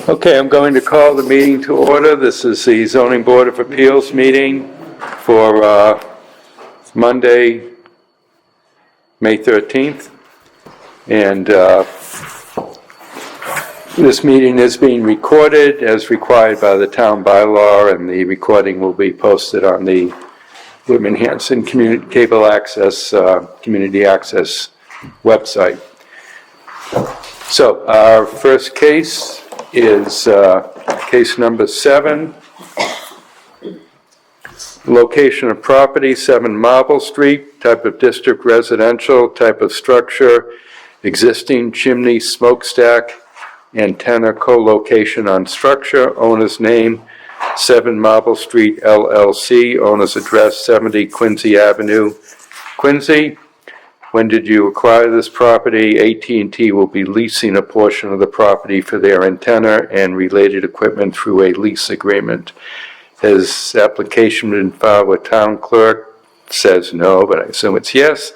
Okay, I'm going to call the meeting to order. This is the Zoning Board of Appeals meeting for Monday, May 13th. And this meeting is being recorded as required by the town bylaw, and the recording will be posted on the Whitman Hanson Cable Access, Community Access website. So our first case is case number 7. Location of property, 7 Marble Street, type of district residential, type of structure, existing chimney smokestack, antenna co-location on structure, owner's name, 7 Marble Street LLC, owner's address 70 Quincy Avenue, Quincy. When did you acquire this property? AT&T will be leasing a portion of the property for their antenna and related equipment through a lease agreement. Has application been filed with town clerk? Says no, but I assume it's yes.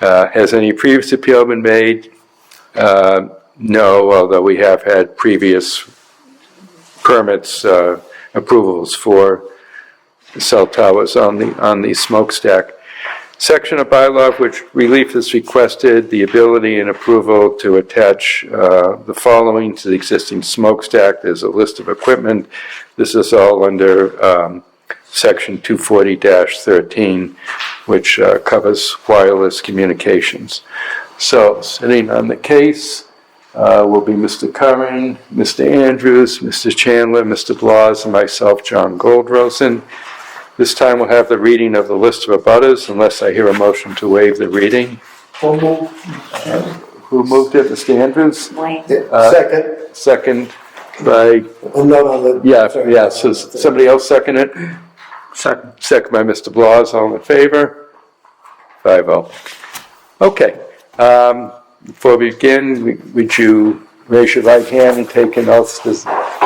Has any previous appeal been made? No, although we have had previous permits, approvals for cell towers on the smokestack. Section of bylaw of which relief is requested, the ability and approval to attach the following to the existing smokestack. There's a list of equipment. This is all under section 240-13, which covers wireless communications. So sitting on the case will be Mr. Curran, Mr. Andrews, Mr. Chandler, Mr. Blas, and myself, John Goldrosen. This time we'll have the reading of the list of abutters, unless I hear a motion to waive the reading. Who moved it, Mr. Andrews? Second. Second by... I'm not on the... Yeah, so somebody else second it? Second. Second by Mr. Blas, all in favor? 5-0. Okay. Before we begin, would you raise your right hand and take an oath? Do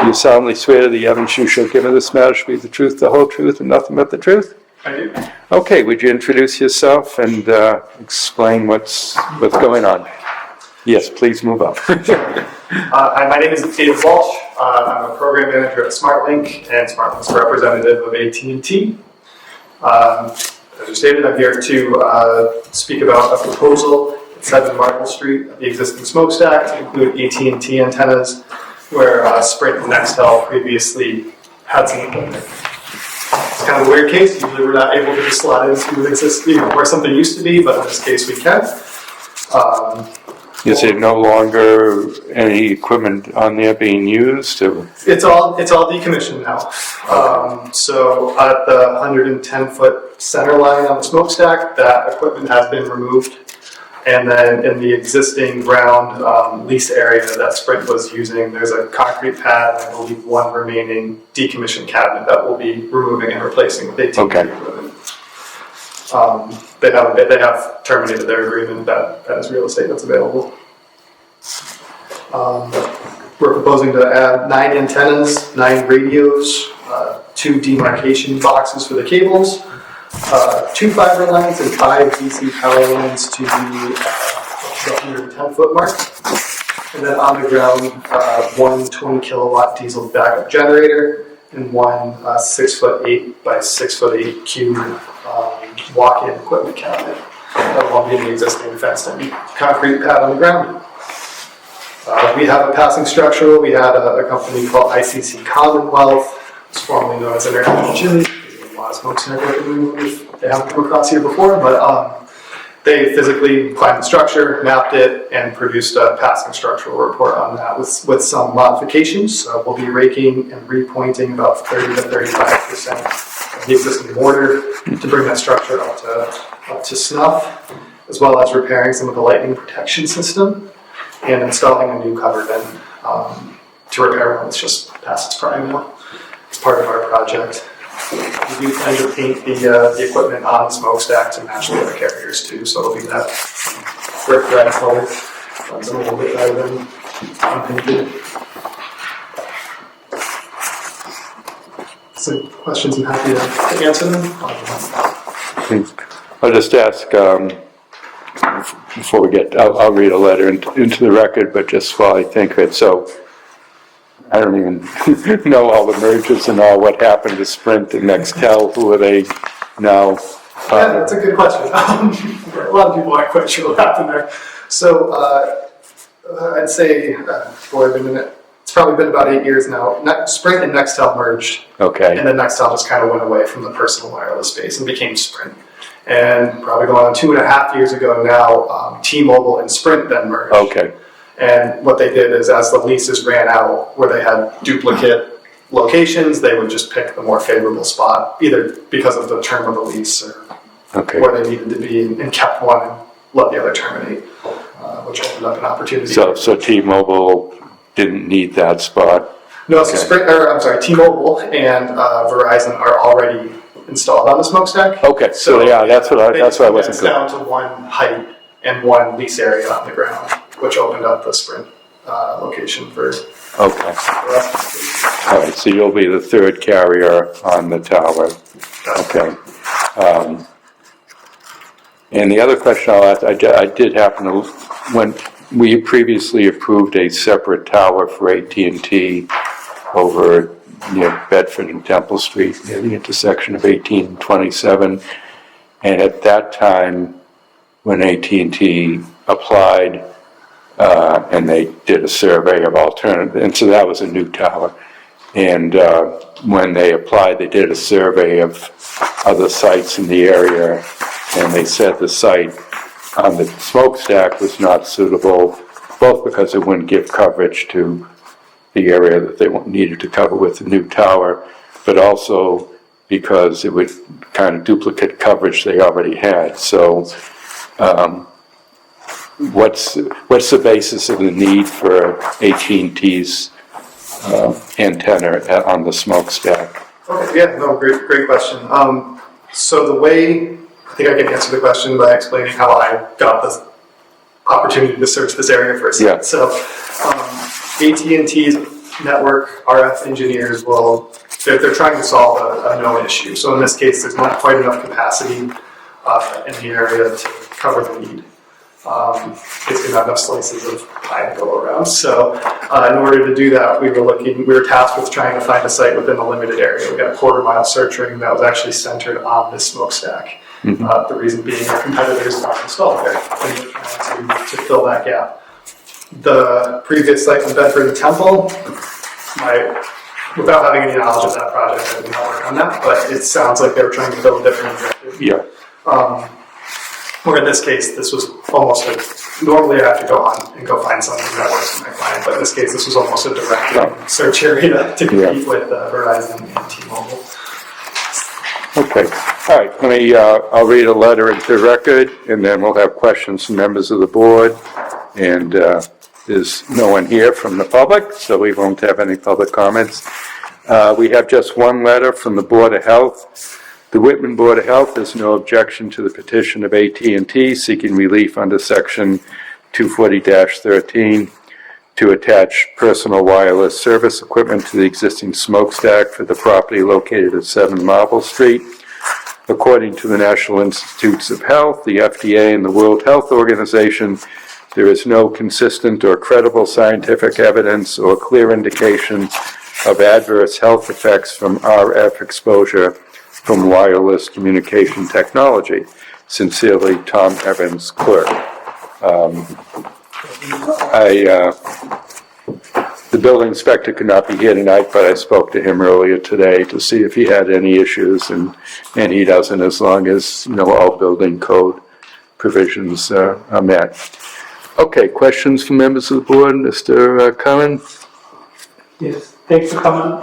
you solemnly swear the evidence you shall give in this matter shall be the truth, the whole truth, and nothing but the truth? I do. Okay, would you introduce yourself and explain what's going on? Yes, please move up. Hi, my name is David Walsh. I'm a program manager at SmartLink, and SmartLink's a representative of AT&T. As you stated, I'm here to speak about a proposal at 7 Marble Street, the existing smokestack, to include AT&T antennas, where Sprint and Nextel previously had some equipment. It's kind of a weird case. Usually we're not able to just slot into existing where something used to be, but in this case we can. Is there no longer any equipment on there being used? Or? It's all decommissioned now. So at the 110-foot center line on the smokestack, that equipment has been removed. And then in the existing ground lease area that Sprint was using, there's a concrete pad and I believe 1 remaining decommissioned cabinet that we'll be removing and replacing with AT&T equipment. They have terminated their agreement that is real estate that's available. We're proposing to add 9 antennas, 9 radios, 2 demarcation boxes for the cables, 2 fiber lines and 5 DC power lines to the 110-foot mark. And then on the ground, 1 20 kilowatt diesel backup generator and 1 6'8" by 6'8" cube walk-in equipment cabinet. That will be the existing fenced-in concrete pad on the ground. We have a passing structure. We had a company called ICC Commonwealth, it's formerly known as International Chili. A lot of smokes in if they haven't come across here before, but they physically climbed the structure, mapped it, and produced a passing structural report on that with some modifications. We'll be raking and repointing about 30 to 35% of the existing mortar to bring that structure up to snuff, as well as repairing some of the lightning protection system and installing a new cover bin to repair one that's just past its prime now. It's part of our project. We do plan to paint the equipment on the smokestack to match the other carriers too, so it'll be that brick red color. Runs a little bit better than unpainted. So questions, I'm happy to answer them. I'll just ask, before we get, I'll read a letter into the record, but just while I think of it. So I don't even know all the mergers and all what happened to Sprint and Nextel, who are they now? Yeah, that's a good question. A lot of people aren't quite sure what happened there. So I'd say, boy, it's probably been about 8 years now. Sprint and Nextel merged. Okay. And then Nextel just kind of went away from the personal wireless space and became Sprint. And probably going on 2.5 years ago now, T-Mobile and Sprint then merged. Okay. And what they did is, as the leases ran out, where they had duplicate locations, they would just pick the more favorable spot, either because of the term of the lease or where they needed to be, and kept one and let the other terminate, which opened up an opportunity. So T-Mobile didn't need that spot. No, so T-Mobile and Verizon are already installed on the smokestack. Okay, so yeah, that's what I wasn't It's down to one height and one lease area on the ground, which opened up the Sprint location for. Okay. All right, so you'll be the third carrier on the tower. Okay. And the other question I'll ask, I did happen to, when we previously approved a separate tower for AT&T over near Bedford and Temple Street, near the intersection of 18 and 27. And at that time, when AT&T applied, and they did a survey of alternatives, and so that was a new tower. And when they applied, they did a survey of other sites in the area, and they said the site on the smokestack was not suitable, both because it wouldn't give coverage to the area that they needed to cover with the new tower, but also because it would kind of duplicate coverage they already had. So what's the basis of the need for AT&T's antenna on the smokestack? Okay, yeah, no, great question. So the way, I think I can answer the question by explaining how I got the opportunity to search this area for a second. Yeah. So AT&T's network RF engineers they're trying to solve a known issue. So in this case, there's not quite enough capacity in the area to cover the need. Basically not enough slices of pie to go around. So in order to do that, we were tasked with trying to find a site within a limited area. We got a 1/4-mile search ring that was actually centered on this smokestack. Mm-hmm. The reason being our competitors aren't installed there, and we're trying to fill that gap. The previous site in Bedford and Temple, without having any knowledge of that project, I did not work on that, but it sounds like they were trying to build a different objective. Yeah. Where in this case, this was almost normally I have to go on and go find something that works for my client, but in this case, this was almost a direct search area to compete with Verizon and T-Mobile. Okay. All right. I'll read a letter into the record, and then we'll have questions from members of the board. And there's no one here from the public, so we won't have any public comments. We have just one letter from the Board of Health. The Whitman Board of Health has no objection to the petition of AT&T seeking relief under Section 240-13 to attach personal wireless service equipment to the existing smokestack for the property located at 7 Marble Street. According to the National Institutes of Health, the FDA, and the World Health Organization, there is no consistent or credible scientific evidence or clear indication of adverse health effects from RF exposure from wireless communication technology. Sincerely, Tom Evans, clerk. The building inspector could not be here tonight, but I spoke to him earlier today to see if he had any issues, and he doesn't, as long as all building code provisions are met. Okay, questions from members of the board? Mr. Curran? Yes, thanks for coming.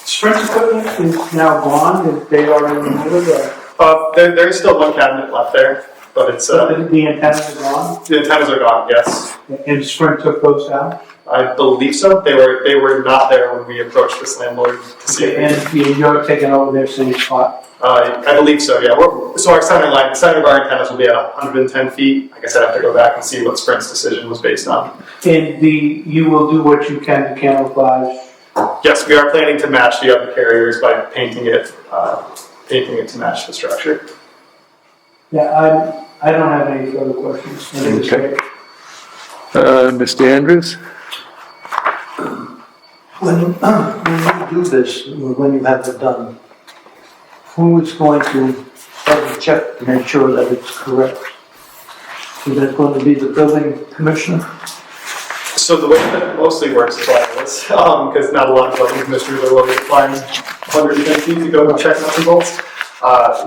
Sprint equipment is now gone. They are removed. There's still one cabinet left there, but it's The antennas are gone. the antennas are gone. Yes, And Sprint took those down. I believe so. They were not there when we approached this landlord to see. And you're taking over their same spot. I believe so. Yeah. So our the center of our antennas will be at 110 feet. I guess I'd have to go back and see what Sprint's decision was based on. And you will do what you can to camouflage. Yes, we are planning to match the other carriers by painting it to match the structure. Yeah, I don't have any further questions. Okay. Mr. Andrews? When you do this, when you have it done, who is going to double check to make sure that it's correct? Is that going to be the building commissioner? So the way that it mostly works is wireless, because not a lot of building commissioners are willing to climb 110 feet to go and check nuts and bolts.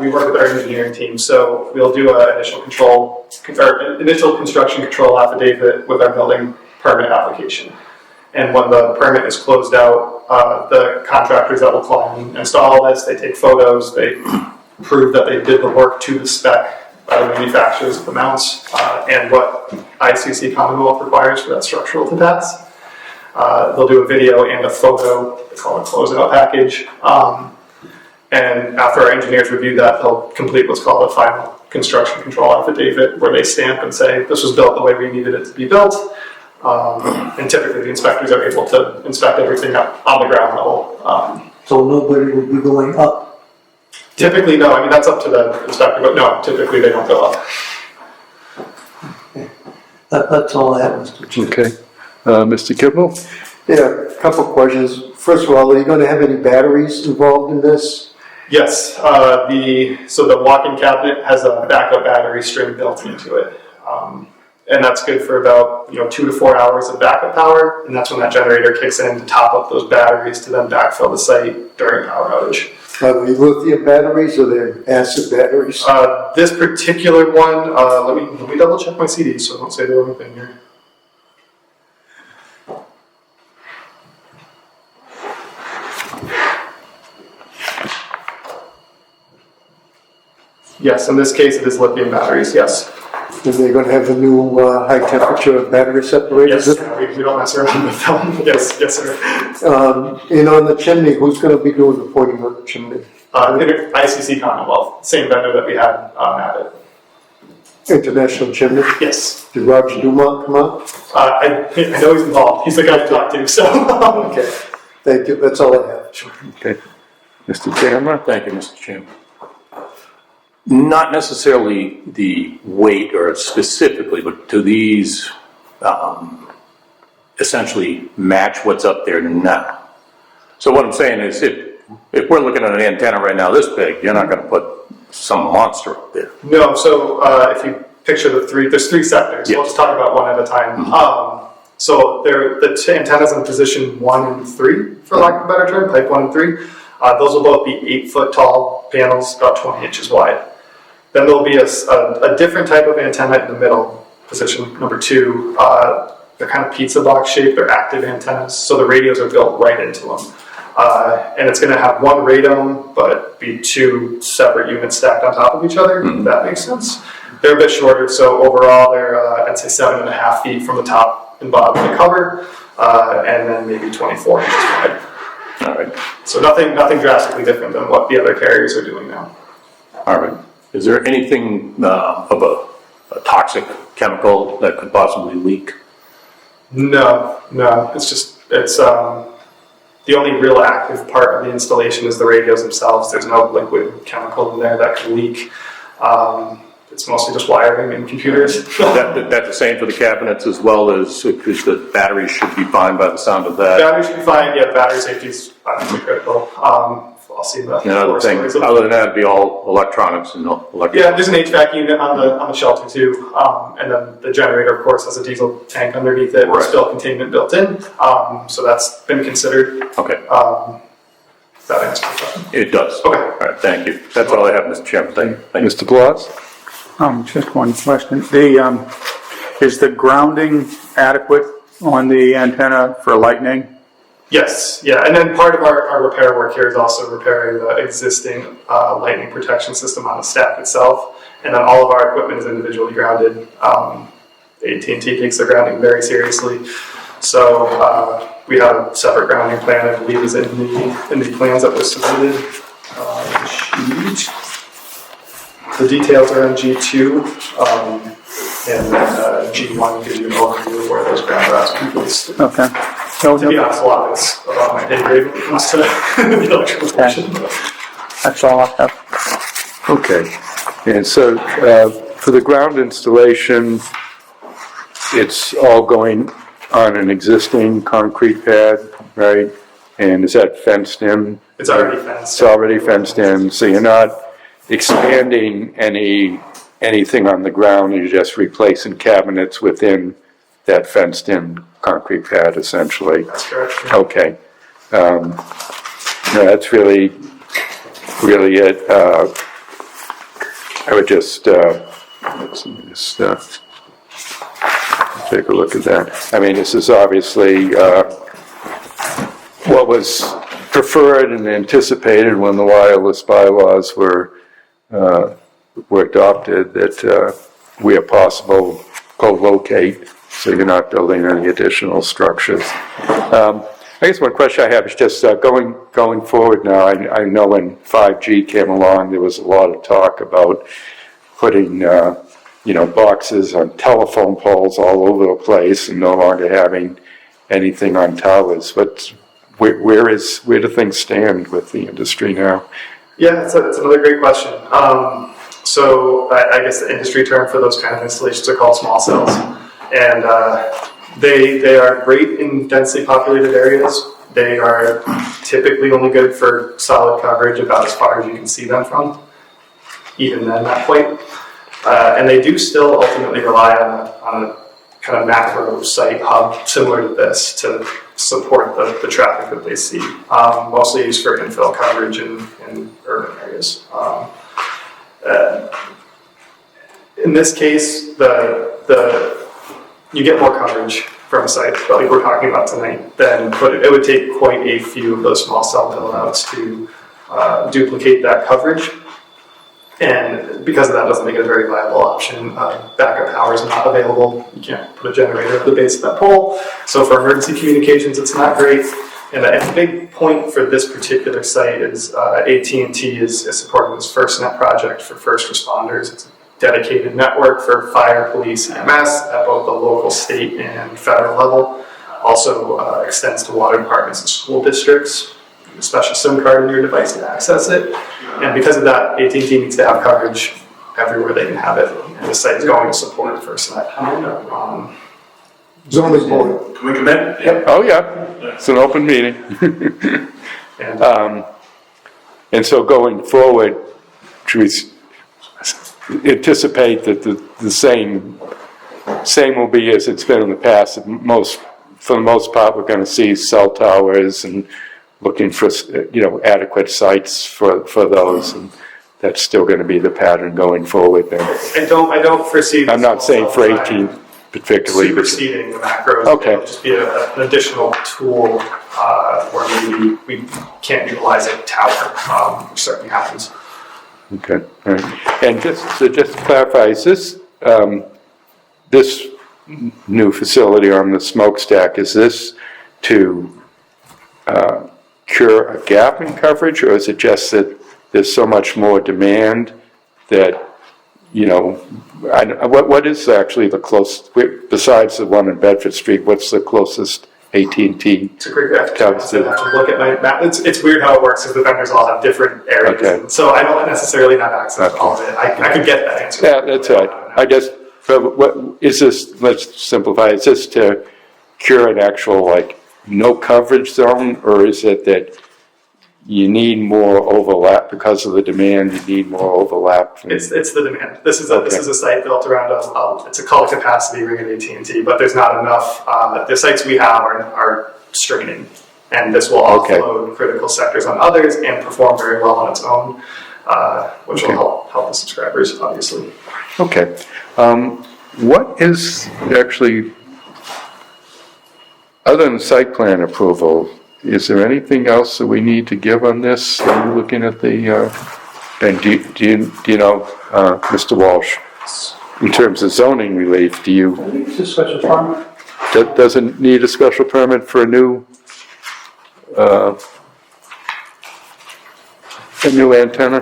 We work with our engineering team, so we'll do an initial construction control affidavit with our building permit application. And when the permit is closed out, the contractors that will climb and install this, they take photos, they prove that they did the work to the spec by the manufacturers of the mounts, and what ICC Commonwealth requires for that structural to pass. They'll do a video and a photo, they call it a closeout package. And after our engineers review that, they'll complete what's called a final construction control affidavit, where they stamp and say, this was built the way we needed it to be built. And typically the inspectors are able to inspect everything up on the ground level. So nobody will be going up? Typically, no. I mean, that's up to the inspector, but no, typically they don't go up. That's all I have, Mr. Chair. Okay. Mr. Kibble? Yeah, a couple of questions. First of all, are you going to have any batteries involved in this? Yes, so the walk-in cabinet has a backup battery string built into it. And that's good for about 2 to 4 hours of backup power, and that's when that generator kicks in to top up those batteries to then backfill the site during a power outage. Are they lithium batteries or they're acid batteries? This particular one, let me double check my CDs so I don't say the wrong thing here. Yes, in this case it is lithium batteries, yes. And they're going to have the new high temperature battery separators? Yes, we don't mess around with them. Yes, sir. And on the chimney, who's going to be doing the pointing on the chimney? ICC Commonwealth, same vendor that we had at it. International chimney? Yes. Did Roger Dumont come out? I know he's involved. He's the guy to talk to, so. Okay, thank you. That's all I have. Okay. Mr. Chandler? Thank you, Mr. Chairman. Not necessarily the weight or specifically, but do these essentially match what's up there now? So what I'm saying is if we're looking at an antenna right now this big, you're not going to put some monster up there. No, so if you picture there's three sectors. Yes. We'll just talk about one at a time. Mm-hmm. So the antennas in position 1 and 3, for lack of a better term, pipe 1 and 3. Those will both be 8-foot tall panels, about 20 inches wide. Then there'll be a different type of antenna in the middle, position number 2. They're kind of pizza box shaped. They're active antennas, so the radios are built right into them. And it's going to have one radome, but be 2 separate units stacked on top of each other, if that makes sense. They're a bit shorter, so overall they're, I'd say 7.5 feet from the top and bottom of the cover, and then maybe 24 inches wide. All right. So nothing drastically different than what the other carriers are doing now. All right. Is there anything of a toxic chemical that could possibly leak? No. It's the only real active part of the installation is the radios themselves. There's no liquid chemical in there that could leak. It's mostly just wiring and computers. That's the same for the cabinets as well as because the batteries should be fine by the sound of that. Battery should be fine. Yeah, battery safety is obviously critical. I'll see the Another thing, stories of- other than that, it'd be all electronics and electric. Yeah, there's an HVAC unit on the shelter too, and then the generator, of course, has a diesel tank underneath it with Right. spill containment built in. So that's been considered. Okay, That answers the question. it does. Okay. All right, thank you. That's all I have, Mr. Chairman. Thank you. Mr. Blas? Just one question. Is the grounding adequate on the antenna for lightning? Yes, yeah, and then part of our repair work here is also repairing the existing lightning protection system on the stack itself, and then all of our equipment is individually grounded. AT&T takes their grounding very seriously, so we have a separate grounding plan. I believe is in the plans that was submitted. The details are in G2, and then G1 gives you an overview of where those ground routes can be placed. Okay. So To be honest, a lot of it's about my pay grade when it comes to the electrical portion. that's all I have. Okay. And so for the ground installation, it's all going on an existing concrete pad, right? And is that fenced in? It's already fenced. It's already fenced in, so you're not expanding anything on the ground, you're just replacing cabinets within that fenced-in concrete pad, essentially. That's correct. Okay. No, that's really it. I would just, take a look at that. I mean, this is obviously what was preferred and anticipated when the wireless bylaws were adopted, that where possible, co-locate, so you're not building any additional structures. I guess one question I have is just going forward now. I know when 5G came along, there was a lot of talk about putting boxes on telephone poles all over the place and no longer having anything on towers. But where do things stand with the industry now? Yeah, it's another great question. So I guess the industry term for those kind of installations are called small cells. And they are great in densely populated areas. They are typically only good for solid coverage about as far as you can see them from, even then that point. And they do still ultimately rely on a kind of macro site hub similar to this to support the traffic that they see, mostly used for infill coverage in urban areas. In this case, you get more coverage from a site like we're talking about tonight, but it would take quite a few of those small cell build-outs to duplicate that coverage. And because of that, it doesn't make it a very viable option. Backup power is not available. You can't put a generator at the base of that pole. So for emergency communications, it's not great. And a big point for this particular site is AT&T is supporting this FirstNet project for first responders. It's a dedicated network for fire, police, EMS at both the local, state, and federal level. Also extends to water departments and school districts. A special SIM card in your device to access it. And because of that, AT&T needs to have coverage everywhere they can have it. And the site is going to support FirstNet. Zoning board. Can we come in? Yep. Oh, yeah, it's an open meeting. And so going forward, should we anticipate that the same will be as it's been in the past? For the most part, we're going to see cell towers and looking for adequate sites for those, and that's still going to be the pattern going forward. Then I don't foresee. I'm not saying for 18 particularly, superseding the macros. Okay. It'll just be an additional tool where maybe we can't utilize a tower, which certainly happens. Okay, all right. And just to clarify, is this new facility on the smokestack, is this to cure a gap in coverage, or is it just that there's so much more demand that, what is actually the closest, besides the one in Bedford Street, what's the closest AT&T? It's a great question. I have to look at my map. It's weird how it works because the vendors all have different areas. Okay. So I don't necessarily have access to all of it. I could get that answer. Yeah, that's right. What is this, let's simplify, is this to cure an actual, no coverage zone, or is it that you need more overlap because of the demand? You need more overlap. It's the demand. This is a site built around it's a called capacity ring at AT&T, but there's not enough. The sites we have are straining, and this will offload critical sectors on others and perform very well on its own, which will help the subscribers, obviously. Okay. What is actually, other than site plan approval, is there anything else that we need to give on this? Are you looking at the, and do you know, Mr. Walsh, in terms of zoning relief, I think it's a special permit. doesn't need a special permit for a new antenna?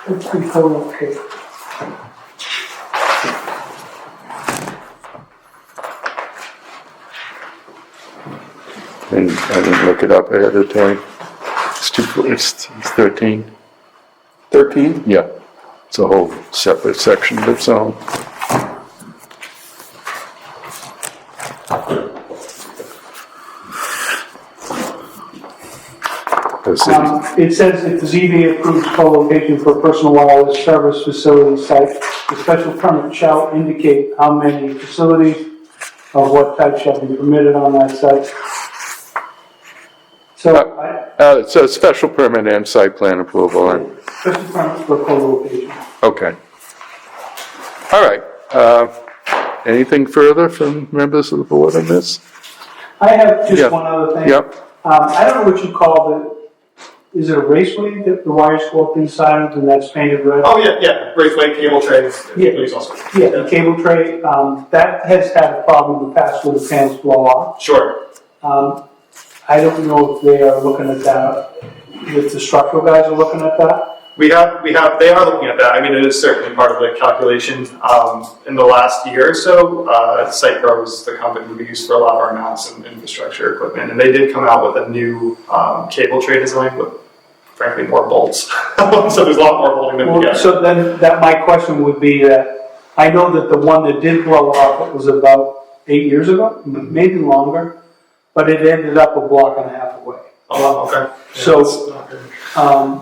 It's before, okay. And I didn't look it up ahead of time. It's 13. 13? Yeah, it's a whole separate section of its own. Because It says if the ZBA approves co-location for a personal wireless service facility site, the special permit shall indicate how many facilities of what type shall be permitted on that site. So, so special permit and site plan approval, special permit for co-location. okay. All right, anything further from members of the board on this? I have Yeah. just one other thing. Yep, I don't know what you call it. Is it a raceway that the wires go up inside of and that's painted red? Oh, yeah, Raceway cable trays. Yeah. Please also. Yeah, the cable tray, that has had a problem in the past where the panels blow off. Sure. I don't know if they are looking at that, if the structural guys are looking at that. They are looking at that. I mean, it is certainly part of the calculation. In the last year or so, SitePro is the company we use for a lot of our mounts and infrastructure equipment, and they did come out with a new cable tray design with, frankly, more bolts. So there's a lot more holding them Well, together. so then, my question would be that, I know that the one that did blow off, it was about 8 years ago, maybe longer, but it ended up a block and a half away. Oh, okay. Yeah, So- that's not good.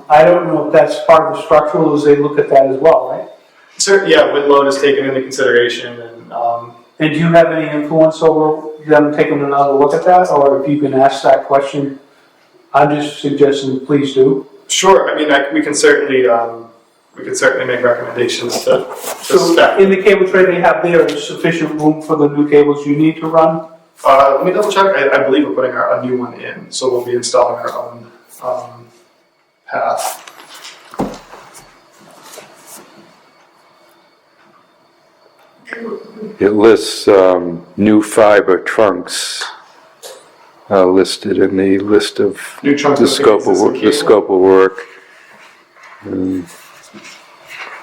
I don't know if that's part of the structural, as they look at that as well, right? Yeah, wind load is taken into consideration, and And do you have any influence over them taking another look at that, or if you can ask that question? I'm just suggesting, please do. sure. I mean, we can certainly make recommendations to So staff. in the cable tray they have there, is sufficient room for the new cables you need to run? Let me double check. I believe we're putting a new one in, so we'll be installing our own path. it lists, new fiber trunks, listed in the list of New trunks the of scope of existing work, the cable. scope of work.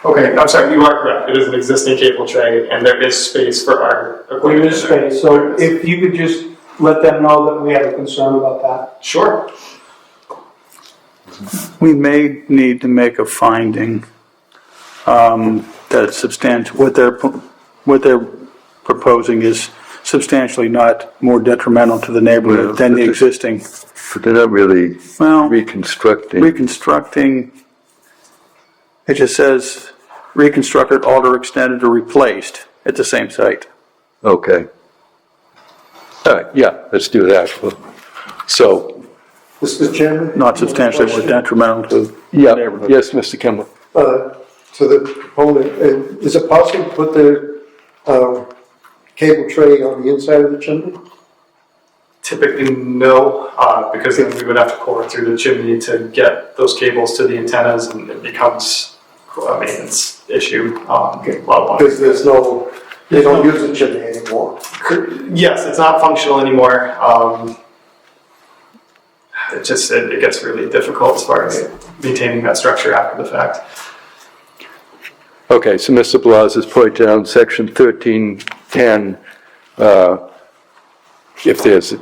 Okay, I'm sorry, you are correct. It is an existing cable tray, and there is space for our equipment. There is in there. space, so if you could just let them know that we have a concern about that. Sure. We may need to make a finding that substantial, what they're proposing is substantially not more detrimental to the neighborhood than the existing. But they're not really Well, reconstructing. it just says reconstructed, altered, extended, or replaced at the same site. Okay. All right, yeah, let's do that. So, Mr. Chairman? Not substantially more detrimental to the yeah, neighborhood. yes, Mr. Kimball. To the proponent, is it possible to put the cable tray on the inside of the chimney? Typically, no, because then we would have to core through the chimney to get those cables to the antennas, and it becomes a maintenance issue. A lot of money. Because they don't use the chimney anymore. Yes, it's not functional anymore. It gets really difficult as far as maintaining that structure after the fact. Okay, so Mr. Blas has pointed out in section 1310, if there's,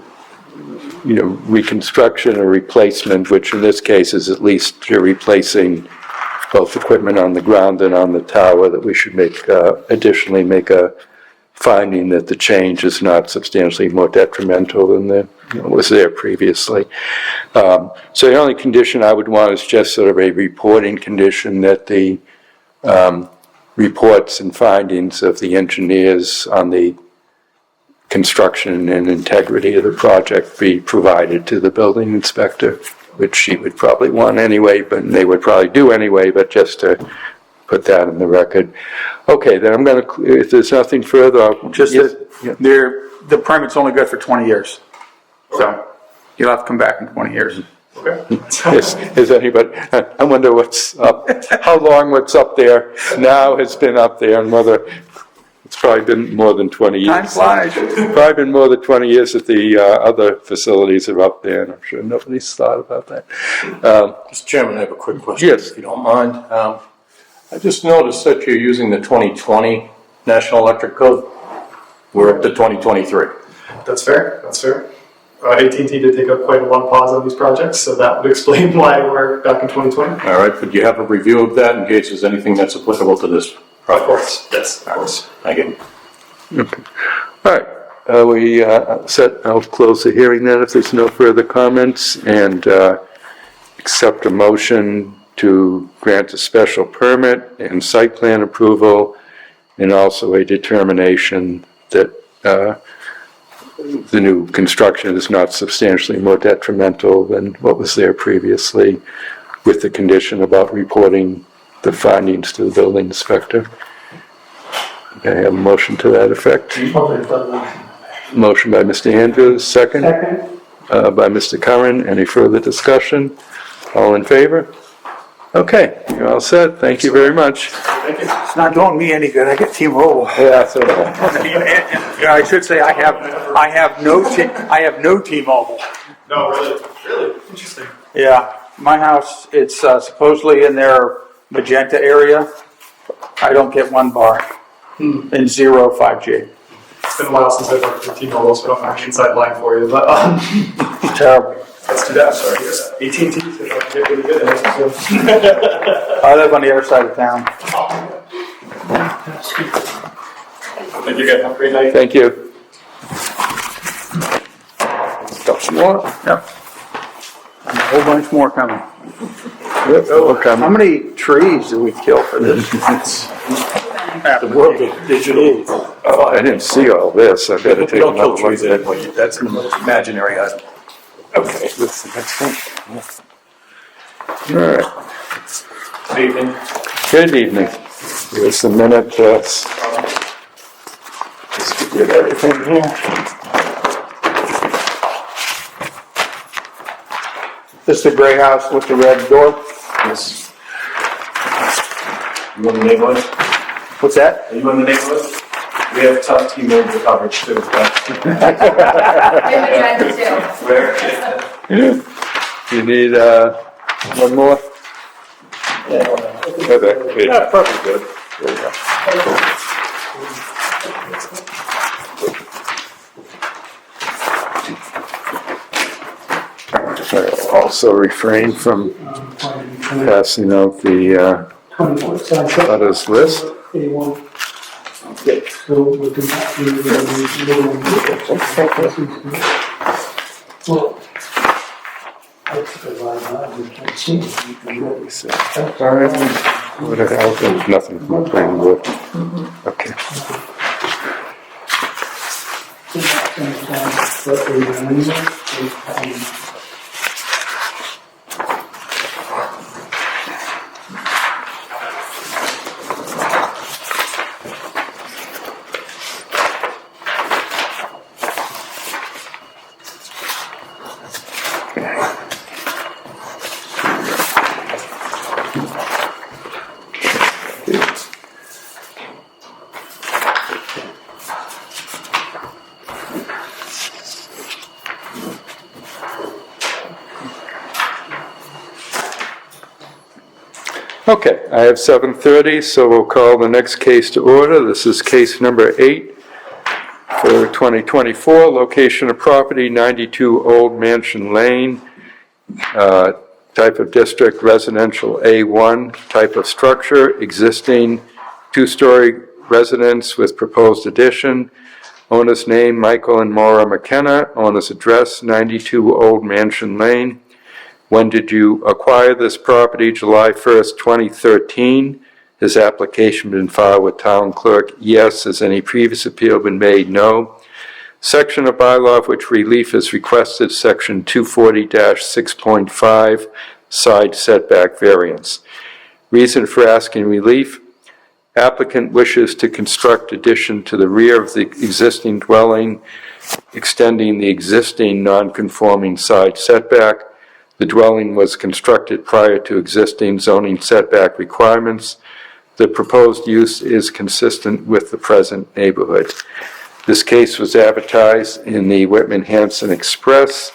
reconstruction or replacement, which in this case is at least you're replacing both equipment on the ground and on the tower, that we should additionally make a finding that the change is not substantially more detrimental than was there previously. So the only condition I would want is just sort of a reporting condition that the reports and findings of the engineers on the construction and integrity of the project be provided to the building inspector, which she would probably want anyway, but they would probably do anyway, but just to put that in the record. Okay, then I'm going to, if there's nothing further, I'll Just yes, that the permit's only good for 20 years. So you'll have to come back in 20 years. Okay. is anybody, I wonder what's up, how long what's up there now has been up there, and whether it's probably been more than 20 years. Time flies. Probably been more than 20 years that the other facilities are up there, and I'm sure nobody's thought about that. Mr. Chairman, I have a quick question. Yes. If you don't mind. I just noticed that you're using the 2020 National Electric Code. We're up to 2023. That's fair. AT&T did take quite a long pause on these projects, so that would explain why we're back in 2020. All right, but do you have a review of that in case there's anything that's applicable to this project? Of course, yes, of course. Thank you. Okay. All right, I'll close the hearing then if there's no further comments, and accept a motion to grant a special permit and site plan approval, and also a determination that the new construction is not substantially more detrimental than what was there previously, with the condition about reporting the findings to the building inspector. May I have a motion to that effect? Motion by Mr. Andrews, second. Second? By Mr. Curran. Any further discussion? All in favor? Okay, you're all set. Thank you very much. It's not doing me any good, I get T-Mobile. Yeah, so, I should say I have no T-Mobile. No, really interesting. Yeah, my house, it's supposedly in their magenta area. I don't get 1 bar and 0 5G. It's been a while since I've worked with T-Mobile, so I don't have an inside line for you, but It's terrible. that's too bad, sorry to hear that. AT&T says I can get really good at it, so. I live on the other side of town. Thank you guys, have a great night. thank you. Got some more? Yep. A whole bunch more coming. Yep, okay. How many trees did we kill for this? The world of digital. Oh, I didn't see all this. I better take Don't another kill look trees at it. anymore. That's an imaginary item. Okay, this is the next one. All right. Evening. Good evening. Here's the minute, just to get everything here. This is the gray house with the red door? Yes. You in the neighborhood? What's that? Are you in the neighborhood? We have tough T-Mobile coverage too. You need, one more? Okay, good. Yeah, perfect, good. There you go. I also refrain from passing out the 24 size. others list. A1. So we can do well, that's the line, I can't see it. You can really see it. All right. What the hell? There's nothing from the planning board. Okay. Okay, I have 7:30, so we'll call the next case to order. This is case number 8 for 2024. Location of property, 92 Old Mansion Lane. Type of district, residential A1. Type of structure, existing 2-story residence with proposed addition. Owner's name, Michael and Maura McKenna. Owner's address, 92 Old Mansion Lane. When did you acquire this property? July 1st, 2013. Has application been filed with town clerk? Yes. Has any previous appeal been made? No. Section of bylaw of which relief is requested, section 240-6.5, side setback variance. Reason for asking relief: applicant wishes to construct addition to the rear of the existing dwelling, extending the existing non-conforming side setback. The dwelling was constructed prior to existing zoning setback requirements. The proposed use is consistent with the present neighborhood. This case was advertised in the Whitman Hanson Express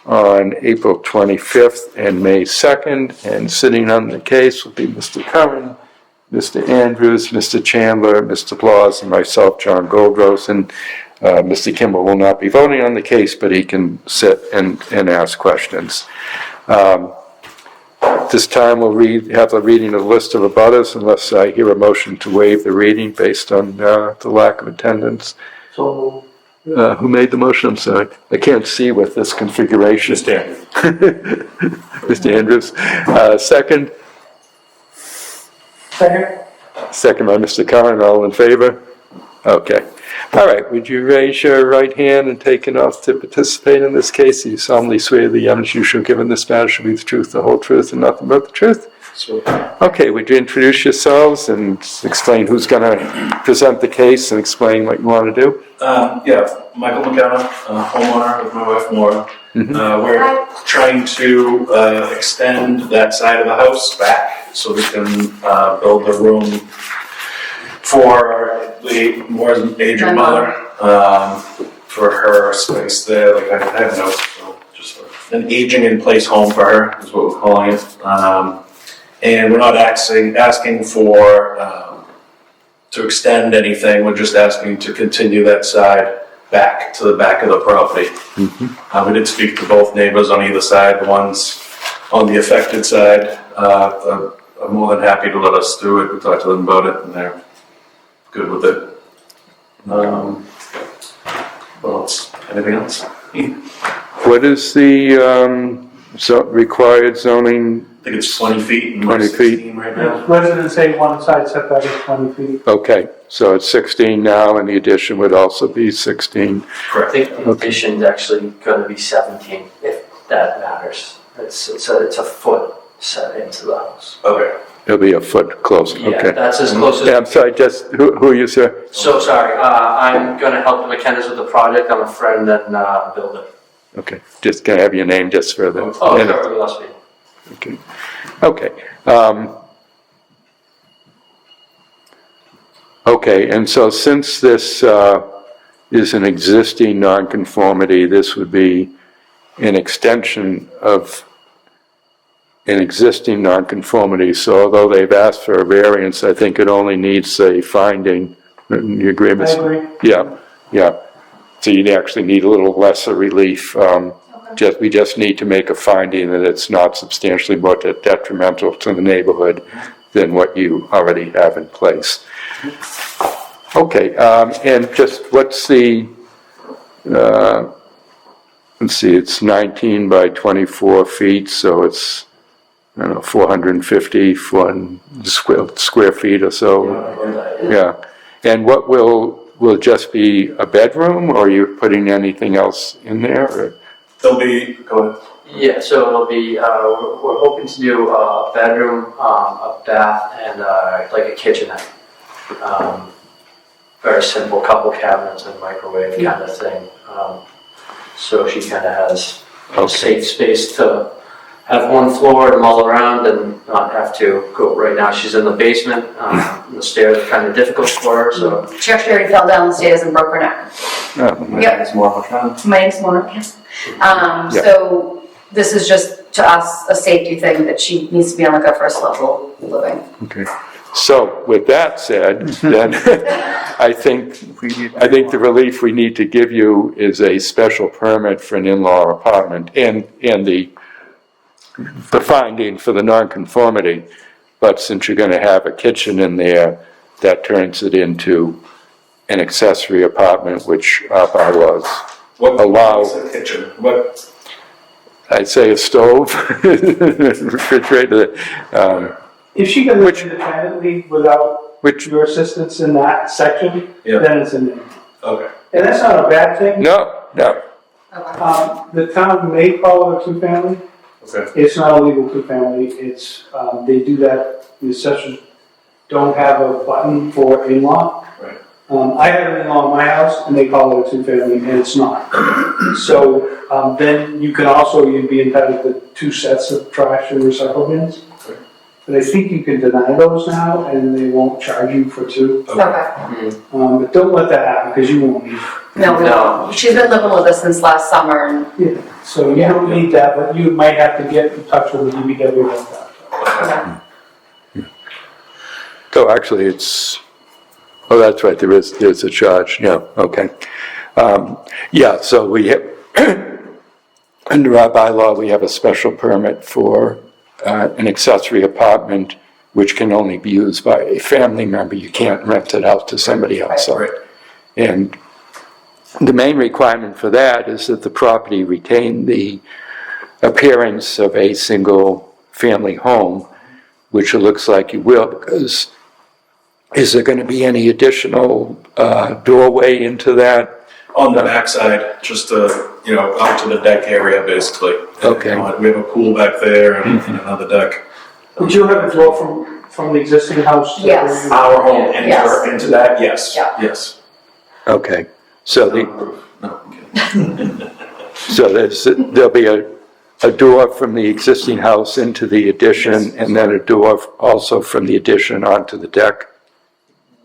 on April 25th and May 2nd, and sitting on the case will be Mr. Curran, Mr. Andrews, Mr. Chandler, Mr. Blas, and myself, John Goldrose. And Mr. Kimball will not be voting on the case, but he can sit and ask questions. This time we'll have the reading of the list of abutters unless I hear a motion to waive the reading based on the lack of attendance. So Who made the motion? I'm sorry. I can't see with this configuration. Mr. Andrews. Mr. Andrews. Second? Second? Second by Mr. Curran, all in favor? Okay. All right, would you raise your right hand and take an oath to participate in this case? You solemnly swear the evidence you shall give in this matter shall be the truth, the whole truth, and nothing but the truth? Okay, would you introduce yourselves and explain who's going to present the case and explain what you want to do? Michael McKenna, homeowner with my wife Maura. We're trying to extend that side of the house back so we can build a room for Maura's aging mother, for her space there. Like I have no, so just an aging in place home for her is what we're calling it. And we're not asking for to extend anything. We're just asking to continue that side back to the back of the property. We did speak to both neighbors on either side. The ones on the affected side are more than happy to let us do it. We talked to them about it, and they're good with it. What else? Anything else? What is the required zoning? I think it's 20 feet and 20 feet. 16 right now. Residents say one side setback is 20 feet. Okay, so it's 16 now, and the addition would also be 16. I think the addition's actually going to be 17, if that matters. It's a foot set into the house. Okay. It'll be a foot closer, Yeah, okay. that's as close as. Yeah, I'm sorry, just, who are you, sir? So sorry, I'm going to help the McKennas with the project. I'm a friend and builder. Okay, just can I have your name just for the... Oh, sure, we lost me. Okay. Okay. Okay, and so since this is an existing nonconformity, this would be an extension of an existing nonconformity. So although they've asked for a variance, I think it only needs a finding. You agree, Ms.? I agree. Yeah, yeah. So you'd actually need a little lesser relief. We just need to make a finding that it's not substantially more detrimental to the neighborhood than what you already have in place. Okay, and just what's the, let's see, it's 19 by 24 feet, so it's, I don't know, 450 square feet or so. Yeah, and what will just be a bedroom, or are you putting anything else in there? Or? There'll be, go ahead. Yeah, so it'll be, we're hoping to do a bedroom, a bath, and like a kitchenette. Very simple, couple cabinets and microwave kind of thing. So she kind of has a safe space to have one floor to mull around and not have to go. Right now she's in the basement. The stairs are kind of difficult for her, so. She actually already fell down the stairs and broke her neck. Yep. It's more of a kind. My name's Mona. So this is just to us a safety thing that she needs to be on like a first level living. Okay. So with that said, then I think the relief we need to give you is a special permit for an in-law apartment and the finding for the nonconformity. But since you're going to have a kitchen in there, that turns it into an accessory apartment, which our bylaws allow. What's the kitchen? What? I'd say a stove, refrigerator. If she can live independently without your assistance in that section, then it's in there. Okay. And that's not a bad thing. No. The town may call it a two-family. Okay. It's not a legal two-family. It's, they do that, the assessors don't have a button for in-law. Right. I have an in-law in my house, and they call it a two-family, and it's not. So then you can also, you'd be entitled to 2 sets of trash and recycle bins. Okay. But I think you can deny those now, and they won't charge you for 2. Okay. But don't let that happen, because you won't need it. No, we won't. She's been living with us since last summer and Yeah. So you don't need that, but you might have to get in touch with the DPW about that. So actually it's, oh, that's right, there's a charge, yeah, okay. Yeah, so we have, under our bylaw, we have a special permit for an accessory apartment which can only be used by a family member. You can't rent it out to somebody else. Right. And the main requirement for that is that the property retain the appearance of a single-family home, which it looks like you will, because is there going to be any additional doorway into that? On the backside, just out to the deck area, basically. Okay. We have a pool back there and another deck. Would you have a door from the existing house? to Yes. where you- Our home Yes. into that, yes, Yeah. yes. Okay, so No, I'm kidding. so there'll be a door from the existing house into the addition, and then a door also from the addition onto the deck?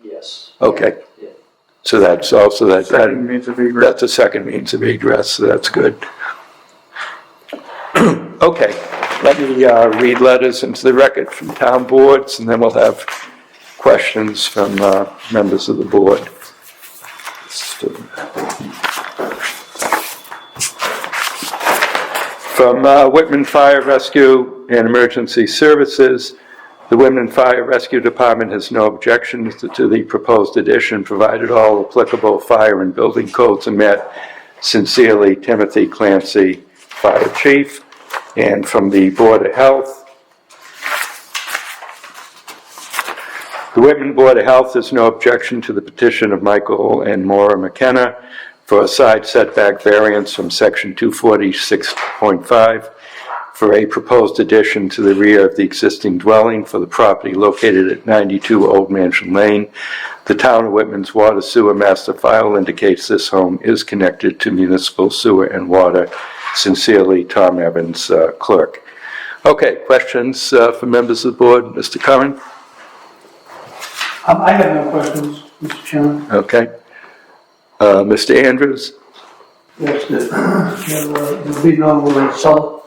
Yes. Okay. Yeah. So that's also Second means of egress. that's a second means of egress, so that's good. Okay, let me read letters into the record from town boards, and then we'll have questions from members of the board. From Whitman Fire Rescue and Emergency Services, the Whitman Fire Rescue Department has no objections to the proposed addition, provided all applicable fire and building codes are met. Sincerely, Timothy Clancy, Fire Chief. And from the Board of Health, the Whitman Board of Health has no objection to the petition of Michael and Maura McKenna for a side setback variance from section 246.5 for a proposed addition to the rear of the existing dwelling for the property located at 92 Old Mansion Lane. The town of Whitman's water sewer master file indicates this home is connected to municipal sewer and water. Sincerely, Tom Evans, clerk. Okay, questions for members of the board? Mr. Curran? I have no questions, Mr. Chairman. Okay. Mr. Andrews? Yes, there'll be no cellar,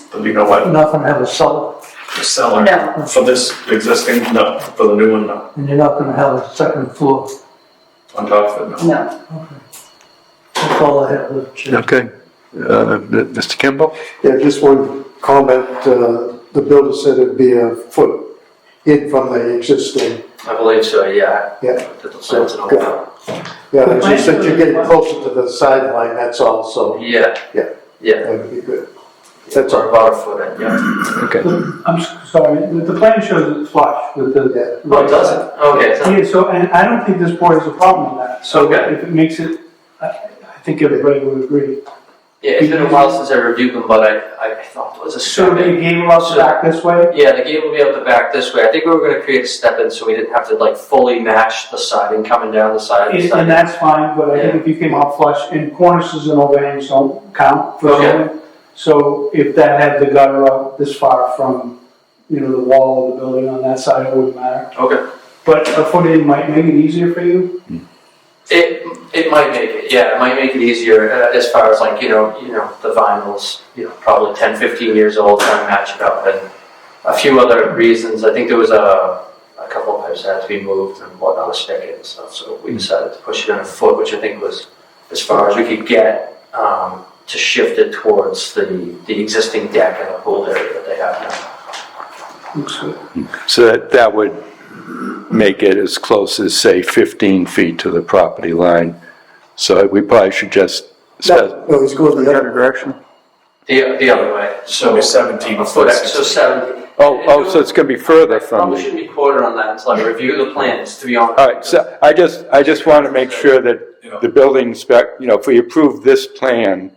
There'll be no what? not gonna have a cellar, The cellar? No. For this existing? No. For the new one, no. and you're not gonna have a second floor. On top of it, no. No. That's all I have, Mr. Chairman. Okay. Mr. Kimball? Yeah, just one comment, the builder said it'd be a foot in from the existing, I believe so, yeah. yeah. The plans and all that. Yeah, it's just that you're getting closer to the sideline, that's all, so, Yeah. Yeah. Yeah. that would be good. That's about a foot in, yeah. Okay. Sorry, the plan shows it's flush with the. Yeah. Oh, it doesn't? Okay. so- Yeah, so, and I don't think this board has a problem with that, so Okay. if it makes it, I think everybody would agree. Yeah, it's been a while since I reviewed them, but I thought it was a So they survey. gave us back this way? Yeah, the gate will be out the back this way. I think we were gonna create a step in so we didn't have to like fully match the siding coming down the side. And that's fine, but I think if you came out flush, and cornices and overhangs don't count for Okay. zoning. So if that had the gutter out this far from, the wall of the building on that side, it wouldn't matter. Okay. But a foot in might make it easier for you? It might make it, yeah, it might make it easier as far as like, the vinyls, probably 10, 15 years old, trying to match it up, and a few other reasons. I think there was a couple of pipes that had to be moved and whatnot, a spigot and stuff, so we decided to push it in a foot, which I think was as far as we could get to shift it towards the existing deck and the pool area that they have now. Looks good. So that would make it as close as, say, 15 feet to the property line. So we probably should just, No, he's going the other direction? The other way. So we're 17 A foot, so 70. so it's going to be further I from probably the... shouldn't be quoted on that until I review the plans, to be honest. All right, so I just want to make sure that the building inspect, if we approve this plan,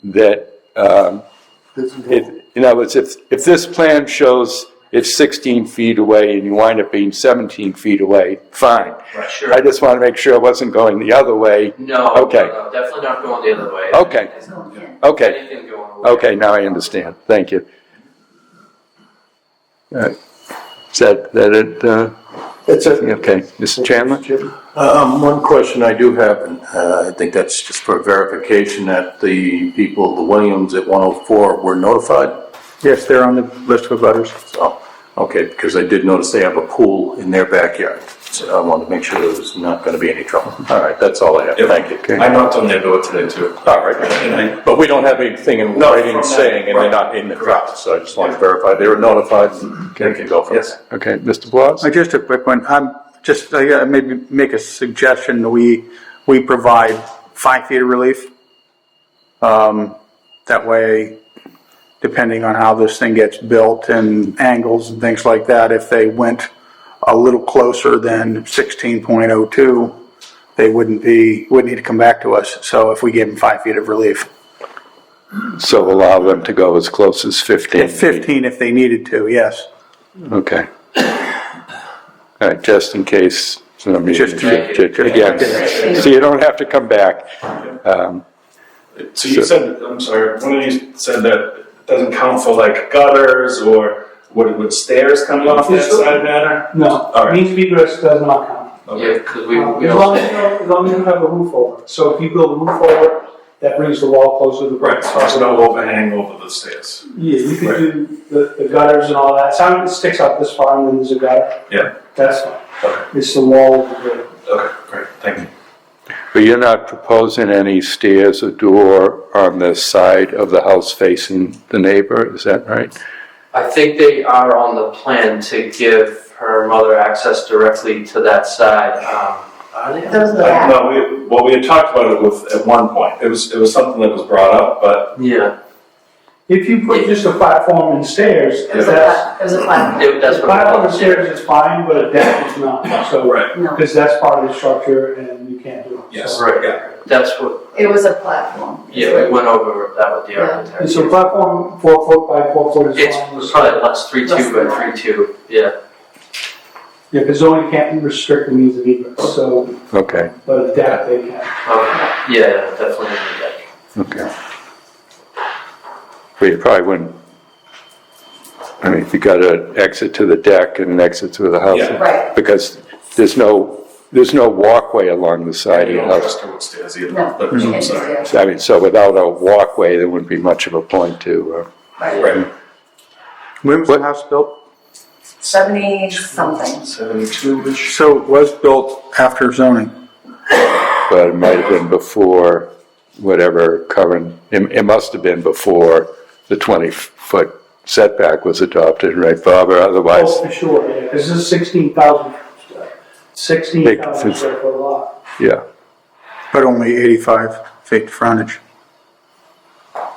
that, in other words, if this plan shows it's 16 feet away and you wind up being 17 feet away, fine. Right, sure. I just want to make sure it wasn't going the other way. No, Okay. no, definitely not going the other way. Okay, okay, Anything going away. okay, now I understand. Thank you. All right. Is that it? It's a. Okay, Mr. Chandler? One question I do have, and I think that's just for verification, that the people, the Williams at 104 were notified? Yes, they're on the list of butters. So, okay, because I did notice they have a pool in their backyard. So I wanted to make sure there was not going to be any trouble. All right, that's all I have. Yep. Thank you. Okay. I knocked on their door today too. All right. And But we don't have anything in No, writing from them, saying, and they're right. not in the crowd, so I just wanted to verify they were notified, and they can go from Yes. there. Okay, Mr. Blas? Just a quick one. Maybe make a suggestion. We we provide 5 feet of relief. That way, depending on how this thing gets built and angles and things like that, if they went a little closer than 16.02, they wouldn't need to come back to us. So if we gave them 5 feet of relief. So allow them to go as close as 15 At 15 if they needed to, yes. Okay. All right, just in case. So, I mean, Just again, so you don't have to come back. So you said, I'm sorry, one of you said that it doesn't count for like gutters or would stairs coming off that side matter? No, All right. means of egress does not count. Yeah, because we As long as you have a roof over it. So if you build a roof over it, that brings the wall closer to the. Right, so there's no overhang over the stairs. Yeah, you could do the gutters and all that. Some it sticks out this far and then there's a gutter. Yeah, That's fine. okay, It's the wall of the building. okay, great, thank you. But you're not proposing any stairs or door on the side of the house facing the neighbor, is that right? I think they are on the plan to give her mother access directly to that side. Are they? Those are the back. No, we had talked about it at one point. It was something that was brought up, but Yeah, If you put just a platform and stairs, It was that's, a platform. that's a what platform it and was. stairs is fine, but a deck is not. So, right, No, because that's part of the structure and you can't do it. yes, So- right, yeah. That's what, it was a platform. yeah, we went over that with the Yeah. architect. And so platform 4 foot by 4 foot is It's fine. probably less 3.2 by 3.2, yeah. Yeah, because zoning can't restrict the means of egress, so, Okay, but a deck they can. Yeah, definitely a deck. okay. But you probably wouldn't, I mean, if you got an exit to the deck and an exit to the house. Yeah. Right. Because there's no walkway along the side You of don't the house. trust her with stairs either. No, But, you can't I'm do sorry. that. So, I mean, so without a walkway, there wouldn't be much of a point to, Right. Right, When was the house built? 70 something. 72-ish. So it was built after zoning. but it might have been before whatever current, it must have been before the 20-foot setback was adopted, right, Bob, or Oh, otherwise? for sure, yeah, because this is 16,000 square foot lot. Yeah, But only 85 feet frontage.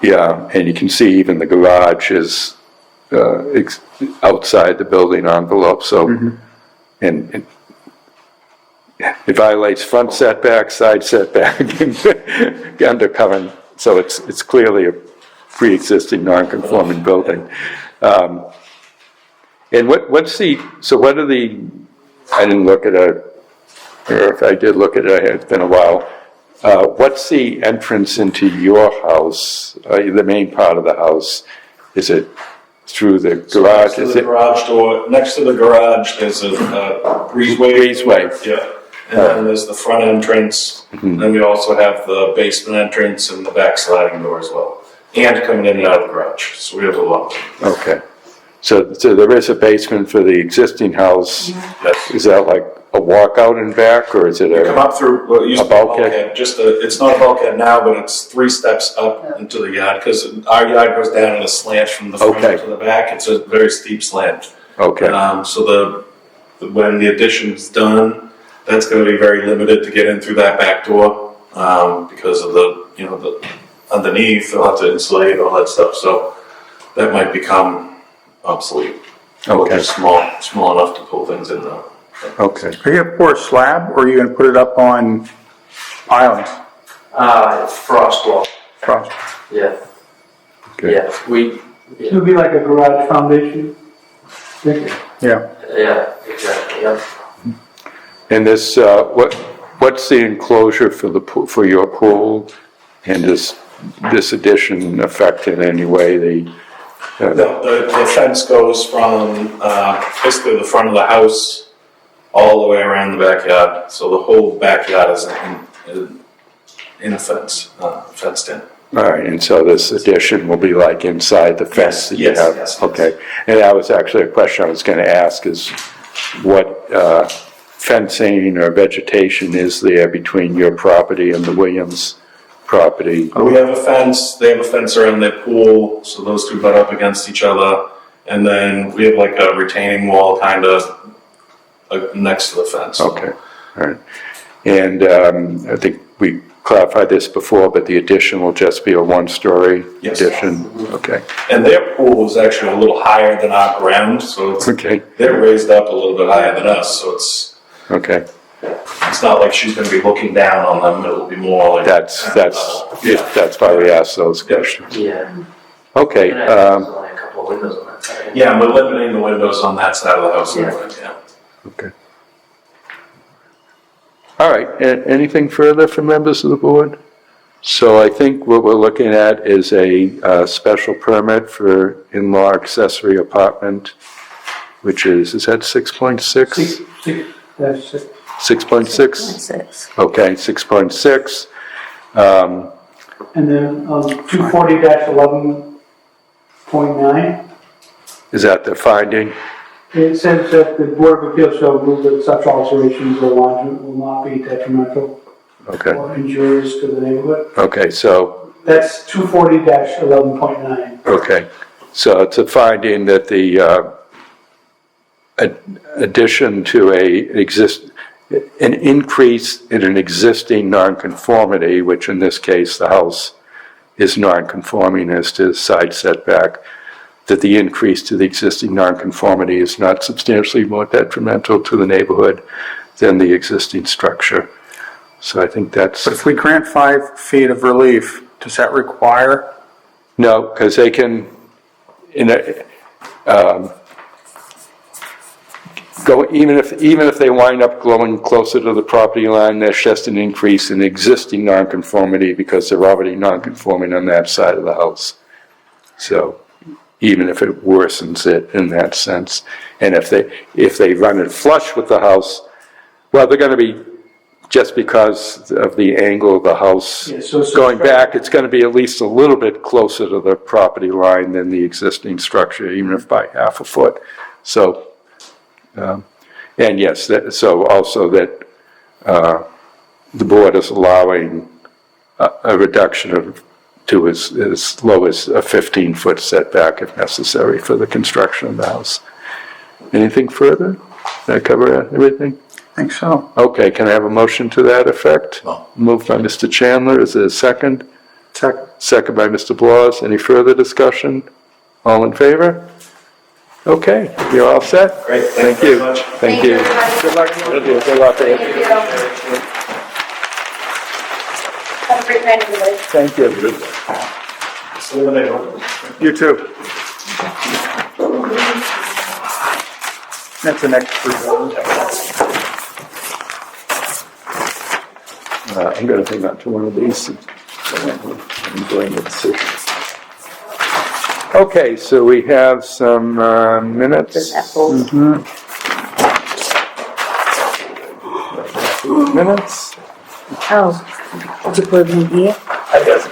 yeah, and you can see even the garage is outside the building envelope, so, and it violates front setback, side setback, undercover, so it's clearly a pre-existing non-conforming building. And what are the, I didn't look at it, or if I did look at it, it's been a while. What's the entrance into your house, the main part of the house? Is it through the So garage? next to Is the it, garage door, next to the garage, there's a breezeway. Breezeway. Yeah, and then there's the front entrance, and then we also have the basement entrance and the back sliding door as well. And coming in and out of the garage, so we have a lot. okay. So there is a basement for the existing house. Yes. Is that like a walkout and back, or is it You come a, up through, what used to be a bulkhead? bulkhead, it's not a bulkhead now, but it's 3 steps up into the yard, because our yard goes down in a slant from the front Okay. to the back, it's a very steep slant. okay, So when the addition's done, that's gonna be very limited to get in through that back door, because of the underneath, they'll have to insulate all that stuff, so that might become obsolete. Or Okay. just small enough to pull things in though. okay. Are you gonna pour a slab or are you gonna put it up on islands? Frost wall, Frost? yeah. Okay. Yeah, It would be like a garage foundation. Yeah. yeah, exactly, yeah. And this, what's the enclosure for your pool? And does this addition affect in any way The fence goes from basically the front of the house all the way around the backyard. So the whole backyard is in a fence, fenced in. All right, and so this addition will be like inside the fence that you Yes, have? yes. Okay, and that was actually a question I was gonna ask, is what fencing or vegetation is there between your property and the Williams property? We have a fence, they have a fence around their pool, so those two butt up against each other. And then we have like a retaining wall kind of next to the fence. Okay, all right. And I think we clarified this before, but the addition will just be a one-story Yes. addition? Okay, And their pool is actually a little higher than our ground, so it's, okay, they're raised up a little bit higher than us, so okay. it's not like she's gonna be looking down on them, it'll be more like. That's why we asked those questions. Yeah. Okay, And I think there's only a couple of windows on that side. Yeah, and we're limiting the windows on that side of the house, Yeah. yeah. okay. All right, anything further from members of the board? So I think what we're looking at is a special permit for in-law accessory apartment, which is that 6.6? That's it. 6.6? 6. Okay, 6.6. And then, 240-11.9, Is that the finding? it says that the Board of Appeals shall rule that such alterations or alignment will not be detrimental Okay, or injurious to the neighborhood. okay, so, That's 240-11.9. okay. So it's a finding that the addition to an increase in an existing nonconformity, which in this case, the house is nonconforming as to side setback, that the increase to the existing nonconformity is not substantially more detrimental to the neighborhood than the existing structure. So I think that's, But if we grant 5 feet of relief, does that require? no, because they can, go, even if they wind up going closer to the property line, that's just an increase in existing nonconformity because they're already nonconforming on that side of the house. So even if it worsens it in that sense, and if they run it flush with the house, well, they're going to be, just because of the angle of the house Yeah, so it's going back, it's going to be at least a little bit closer to the property line than the existing structure, even if by half a foot. So. And yes, so also that the board is allowing a reduction to as low as a 15-foot setback if necessary for the construction of the house. Anything further? Did that cover everything? I think so. Okay, can I have a motion to that effect? No. Moved by Mr. Chandler, is there a second? Second. Second by Mr. Blas, any further discussion? All in favor? Okay, you're all set? Great, Thank thank you you. very much. Thank you. everybody. Good luck. Good luck. Thank you. Have a great night, everybody. Thank you. See you later. You too. That's an extra. I'm gonna hang on to one of these. I'm doing the decision. Okay, so we have some minutes. Minutes. Oh, to put them here? I guess.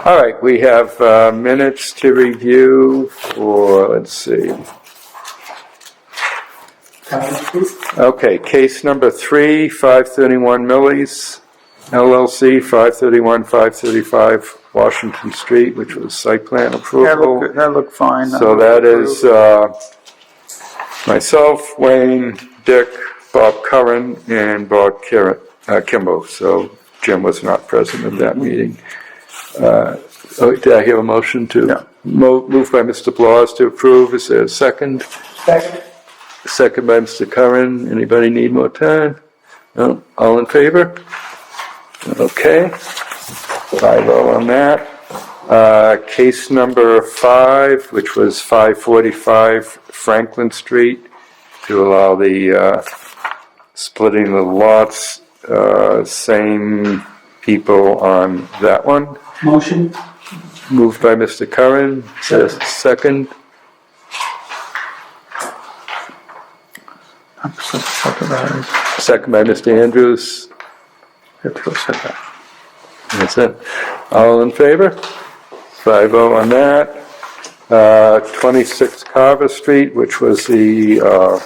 All right, we have minutes to review for, let's see. Okay, case number 3, 531 Millie's LLC, 531, 535 Washington Street, which was site plan approval. That looked fine. So that is myself, Wayne, Dick, Bob Curran, and Bob Kimball. So Jim was not present at that meeting. Did I hear a motion to? Yeah. Moved by Mr. Blas to approve. Is there a second? Second. Second by Mr. Curran. Anybody need more time? No? All in favor? Okay. 5-0 on that. Case number 5, which was 545 Franklin Street, to allow the splitting the lots. Same people on that one. Motion. Moved by Mr. Curran. Is there a second? Second by Mr. Andrews. That's it. All in favor? 5-0 on that. 26 Carver Street, which was the,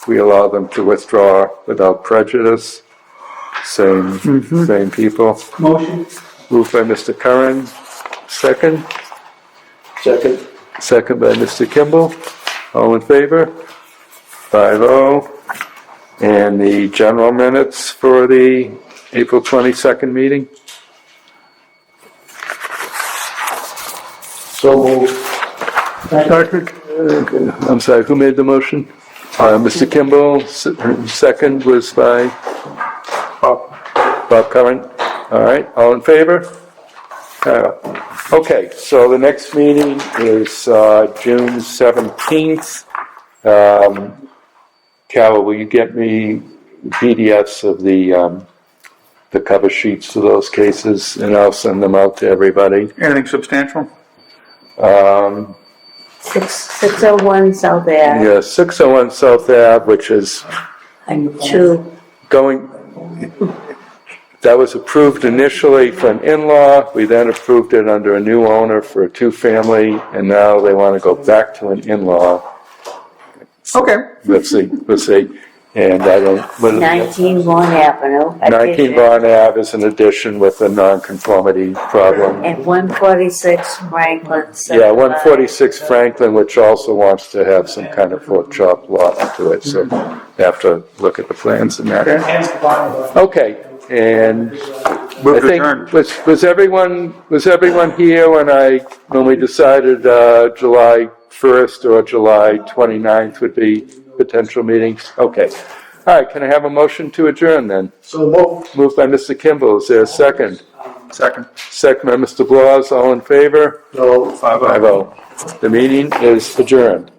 we allow them to withdraw without prejudice. Same people. Motion. Moved by Mr. Curran. Second? Second. Second by Mr. Kimball. All in favor? 5-0. And the general minutes for the April 22nd meeting? So moved. I'm sorry, who made the motion? Mr. Kimball, second was by Bob Curran. All right, all in favor? Okay, so the next meeting is June 17th. Carol, will you get me PDFs of the cover sheets for those cases, and I'll send them out to everybody. Anything substantial? 601 South Ave. Yeah, 601 South Ave, which is And 2. going, that was approved initially for an in-law. We then approved it under a new owner for a two-family, and now they want to go back to an in-law. Okay. Let's see. And I don't, what is it? 19 Vaughan Avenue. 19 Vaughan Ave is an addition with a non-conformity problem. And 146 Franklin. Yeah, 146 Franklin, which also wants to have some kind of pork chop lot to it, so you have to look at the plans and that. Okay, and Move I to think, adjourn. was everyone here when we decided July 1st or July 29th would be potential meetings? Okay. All right, can I have a motion to adjourn then? So moved. Moved by Mr. Kimball, is there a second? Second. Second by Mr. Blas, all in favor? No. 5-0. The meeting is adjourned.